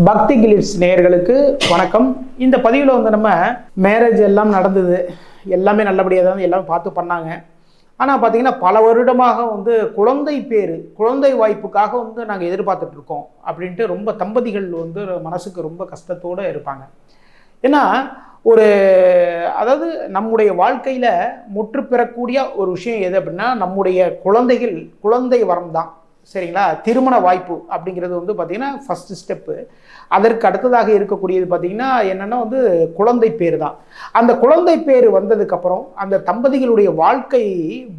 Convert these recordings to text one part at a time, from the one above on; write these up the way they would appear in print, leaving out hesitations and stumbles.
பக்தி கிளிட்ஸ் நேயர்களுக்கு வணக்கம். இந்த பதிவில் வந்து நம்ம மேரேஜ் எல்லாம் நடந்தது, எல்லாமே நல்லபடியாக தான் எல்லாமே பார்த்து பண்ணாங்க. ஆனால் பார்த்தீங்கன்னா பல வருடமாக வந்து குழந்தை வாய்ப்புக்காக வந்து நாங்கள் எதிர்பார்த்துட்டு இருக்கோம் அப்படின்ட்டு ரொம்ப தம்பதிகள் வந்து மனசுக்கு ரொம்ப கஷ்டத்தோடு இருப்பாங்க. ஏன்னா அதாவது நம்முடைய வாழ்க்கையில் முற்று பெறக்கூடிய ஒரு விஷயம் எது அப்படின்னா நம்முடைய குழந்தை வரம் தான். சரிங்களா? திருமண வாய்ப்பு அப்படிங்கிறது வந்து பார்த்திங்கன்னா ஃபஸ்ட்டு ஸ்டெப்பு. அதற்கு அடுத்ததாக இருக்கக்கூடியது பார்த்திங்கன்னா என்னென்னா வந்து குழந்தை பேர் தான். அந்த குழந்தை பேர் வந்ததுக்கப்புறம் அந்த தம்பதிகளுடைய வாழ்க்கை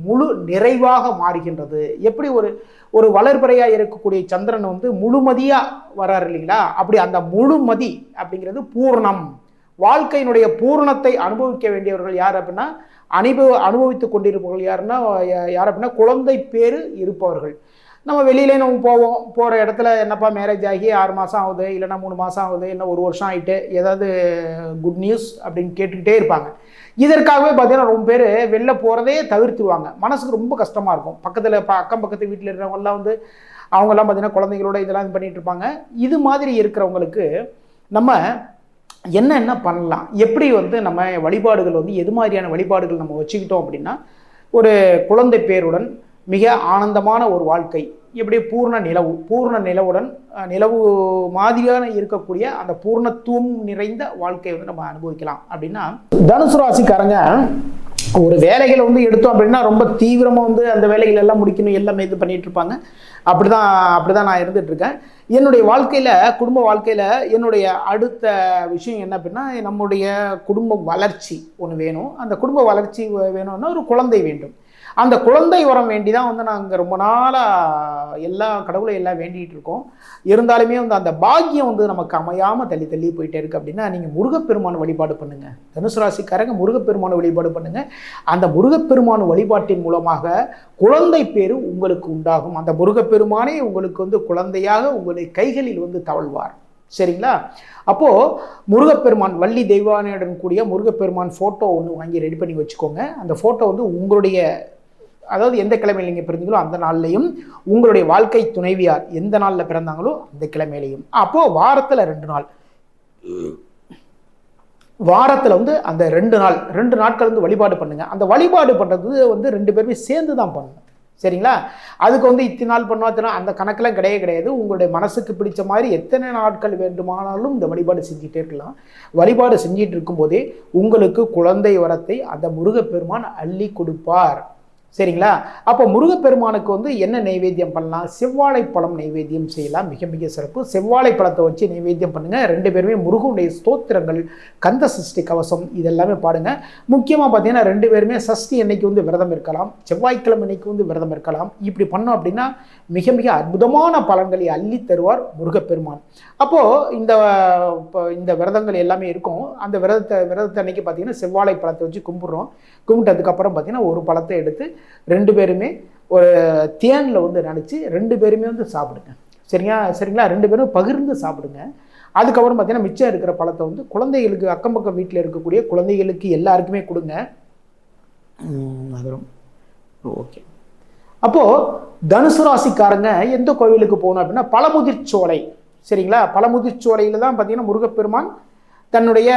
முழு நிறைவாக மாறுகின்றது. எப்படி ஒரு வளர்பிறையாக இருக்கக்கூடிய சந்திரன் வந்து முழுமதியாக வராரு இல்லைங்களா? அப்படி அந்த முழுமதி அப்படிங்கிறது பூர்ணம். வாழ்க்கையினுடைய பூரணத்தை அனுபவிக்க வேண்டியவர்கள் யார் அப்படின்னா அனுபவித்து கொண்டிருப்பவர்கள் யார் அப்படின்னா குழந்தை பேர் இருப்பவர்கள். நம்ம வெளியிலே நம்ம போகிற இடத்துல என்னப்பா மேரேஜ் ஆகி 6 மாதம் ஆகுது, இல்லைன்னா 3 மாதம் ஆகுது, இல்லை 1 வருஷம் ஆகிட்டு ஏதாவது குட் நியூஸ் அப்படின்னு கேட்டுக்கிட்டே இருப்பாங்க. இதற்காகவே பார்த்தீங்கன்னா ரொம்ப பேர் வெளில போகிறதே தவிர்த்துருவாங்க. மனசுக்கு ரொம்ப கஷ்டமாக இருக்கும். பக்கத்தில் அக்கம் பக்கத்து வீட்டில் இருக்கிறவங்கலாம் வந்து அவங்கெல்லாம் பார்த்தீங்கன்னா குழந்தைங்களோட இதெல்லாம் இது பண்ணிகிட்டு இருப்பாங்க. இது மாதிரி இருக்கிறவங்களுக்கு நம்ம என்ன பண்ணலாம், எப்படி வந்து நம்ம வழிபாடுகள் வந்து எது மாதிரியான வழிபாடுகள் நம்ம வச்சுக்கிட்டோம் அப்படின்னா ஒரு குழந்தை பேருடன் மிக ஆனந்தமான ஒரு வாழ்க்கை, எப்படி பூர்ண நிலவுடன் நிலவு மாதிரியான இருக்கக்கூடிய அந்த பூர்ணத்துவம் நிறைந்த வாழ்க்கையை வந்து நம்ம அனுபவிக்கலாம். அப்படின்னா தனுசு ராசிக்காரங்க ஒரு வேலைகளை வந்து எடுத்தோம் அப்படின்னா ரொம்ப தீவிரமாக வந்து அந்த வேலைகள் எல்லாம் முடிக்கணும், எல்லாமே இது பண்ணிட்டு இருப்பாங்க. அப்படிதான் நான் இருந்துட்டு இருக்கேன். என்னுடைய வாழ்க்கையில் குடும்ப வாழ்க்கையில் என்னுடைய அடுத்த விஷயம் என்ன அப்படின்னா நம்முடைய குடும்ப வளர்ச்சி ஒன்று வேணும். அந்த குடும்ப வளர்ச்சி வேணும்னா ஒரு குழந்தை வேண்டும். அந்த குழந்தை வரம் வேண்டி தான் வந்து நாங்கள் ரொம்ப நாளாக எல்லா கடவுளையும் எல்லாம் வேண்டிகிட்டு இருக்கோம். இருந்தாலுமே வந்து அந்த பாக்கியம் வந்து நமக்கு அமையாமல் தள்ளி போயிட்டே இருக்குது. அப்படின்னா நீங்கள் முருகப்பெருமான் வழிபாடு பண்ணுங்கள். தனுசு ராசிக்காரங்க முருகப்பெருமான் வழிபாடு பண்ணுங்கள். அந்த முருகப்பெருமான் வழிபாட்டின் மூலமாக குழந்தை பேரு உங்களுக்கு உண்டாகும். அந்த முருகப்பெருமானே உங்களுக்கு வந்து குழந்தையாக உங்களுடைய கைகளில் வந்து தவழ்வார். சரிங்களா? அப்போது முருகப்பெருமான் வள்ளி தெய்வானையுடன் கூடிய முருகப்பெருமான் ஃபோட்டோ ஒன்று வாங்கி ரெடி பண்ணி வச்சுக்கோங்க. அந்த ஃபோட்டோ வந்து உங்களுடைய அதாவது எந்த கிழமையில் நீங்கள் பிறந்தீங்களோ அந்த நாள்லையும் உங்களுடைய வாழ்க்கை துணைவியார் எந்த நாளில் பிறந்தாங்களோ அந்த கிழமையிலையும் அப்போது வாரத்தில் 2 நாள் வாரத்தில் வந்து அந்த 2 நாட்கள் வந்து வழிபாடு பண்ணுங்கள். அந்த வழிபாடு பண்ணுறது வந்து 2 பேருமே சேர்ந்து தான் பண்ணணும். சரிங்களா? அதுக்கு வந்து இத்தனை நாள் பண்ணுவோம் அந்த கணக்கெல்லாம் கிடையாது. உங்களுடைய மனசுக்கு பிடிச்ச மாதிரி எத்தனை நாட்கள் வேண்டுமானாலும் இந்த வழிபாடு செஞ்சுட்டே இருக்கலாம். வழிபாடு செஞ்சிட்டு இருக்கும்போதே உங்களுக்கு குழந்தை வரத்தை அந்த முருகப்பெருமான் அள்ளி கொடுப்பார். சரிங்களா? அப்போ முருகப்பெருமானுக்கு வந்து என்ன நைவேத்தியம் பண்ணலாம்? செவ்வாழைப்பழம் நைவேத்தியம் செய்யலாம். மிக சிறப்பு. செவ்வாழைப்பழத்தை வச்சு நைவேத்தியம் பண்ணுங்கள். 2 பேருமே முருகனுடைய ஸ்தோத்திரங்கள், கந்த சஷ்டி கவசம் இதெல்லாமே பாடுங்க. முக்கியமாக பார்த்தீங்கன்னா 2 பேருமே சஷ்டி அன்னைக்கு வந்து விரதம் இருக்கலாம், செவ்வாய்க்கிழமை அன்னைக்கு வந்து விரதம் இருக்கலாம். இப்படி பண்ணோம் அப்படின்னா மிக அற்புதமான பலன்களை அள்ளி தருவார் முருகப்பெருமான். அப்போது இந்த விரதங்கள் எல்லாமே இருக்கும். அந்த விரதத்தை அன்னைக்கு பார்த்தீங்கன்னா செவ்வாழைப்பழத்தை வச்சு கும்பிட்டதுக்கப்புறம் பார்த்தீங்கன்னா ஒரு பழத்தை எடுத்து 2 பேருமே ஒரு தேனில் வந்து நினச்சி 2 பேருமே வந்து சாப்பிடுங்க. சரிங்களா? 2 பேரும் பகிர்ந்து சாப்பிடுங்க. அதுக்கப்புறம் பார்த்தீங்கன்னா மிச்சம் இருக்கிற பழத்தை வந்து குழந்தைகளுக்கு, அக்கம் பக்கம் வீட்டில் இருக்கக்கூடிய குழந்தைகளுக்கு எல்லாருக்குமே கொடுங்க. ஓகே. அப்போது தனுசு ராசிக்காரங்க எந்த கோவிலுக்கு போகணும் அப்படின்னா பழமுதிர்ச்சோலை. சரிங்களா? பழமுதிர்ச்சோலையில் தான் பார்த்தீங்கன்னா முருகப்பெருமான் தன்னுடைய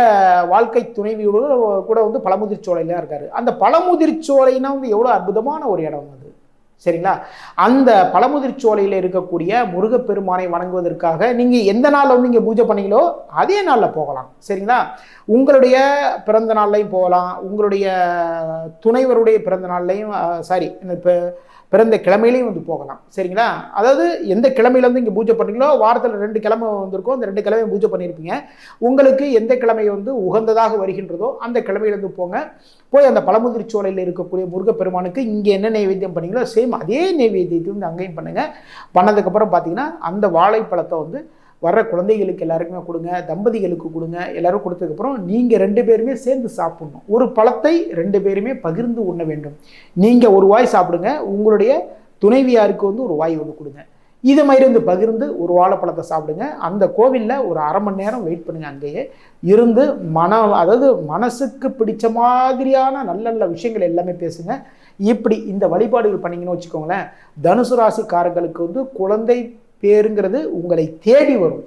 வாழ்க்கை துணைவியோடு கூட வந்து பழமுதிர்ச்சோலையில் இருக்காரு. அந்த பழமுதிர்ச்சோலைனா வந்து எவ்வளோ அற்புதமான ஒரு இடம் அது. சரிங்களா? அந்த பழமுதிர்ச்சோலையில் இருக்கக்கூடிய முருகப்பெருமானை வணங்குவதற்காக நீங்கள் எந்த நாளில் வந்து நீங்கள் பூஜை பண்ணீங்களோ அதே நாளில் போகலாம். சரிங்களா? உங்களுடைய பிறந்த நாள்லையும் போகலாம், உங்களுடைய துணைவருடைய பிறந்த நாள்லையும் இப்போ பிறந்த கிழமையிலையும் வந்து போகலாம். சரிங்களா? அதாவது எந்த கிழமையில வந்து இங்கே பூஜை பண்ணீங்களோ வாரத்தில் 2 கிழமை வந்திருக்கும், அந்த 2 கிழமையும் பூஜை பண்ணியிருப்பீங்க. உங்களுக்கு எந்த கிழமை வந்து உகந்ததாக வருகின்றதோ அந்த கிழமையிலேருந்து போய் அந்த பழமுதிர்ச்சோலையில் இருக்கக்கூடிய முருகப்பெருமானுக்கு இங்கே என்ன நைவேத்தியம் பண்ணீங்களோ சேம் அதே நைவேத்தியத்தை வந்து அங்கேயும் பண்ணுங்கள். பண்ணதுக்கப்புறம் பார்த்தீங்கன்னா அந்த வாழைப்பழத்தை வந்து வர்ற குழந்தைகளுக்கு எல்லாருக்குமே கொடுங்க, தம்பதிகளுக்கு கொடுங்க. எல்லாரும் கொடுத்ததுக்கப்புறம் நீங்கள் 2 பேருமே சேர்ந்து சாப்பிடணும். ஒரு பழத்தை 2 பேருமே பகிர்ந்து உண்ண வேண்டும். நீங்கள் ஒரு வாய் சாப்பிடுங்க, உங்களுடைய துணைவியாருக்கு வந்து ஒரு வாய் ஒன்று கொடுங்க. இதை மாதிரி வந்து பகிர்ந்து ஒரு வாழைப்பழத்தை சாப்பிடுங்க. அந்த கோவிலில் ஒரு 1/2 மணி நேரம் வெயிட் பண்ணுங்கள். அங்கேயே இருந்து அதாவது மனசுக்கு பிடிச்ச மாதிரியான நல்ல விஷயங்கள் எல்லாமே பேசுங்க. இப்படி இந்த வழிபாடுகள் பண்ணிங்கன்னு வச்சுக்கோங்களேன், தனுசு ராசிக்காரர்களுக்கு வந்து குழந்தை பேருங்கிறது உங்களை தேடி வரும்.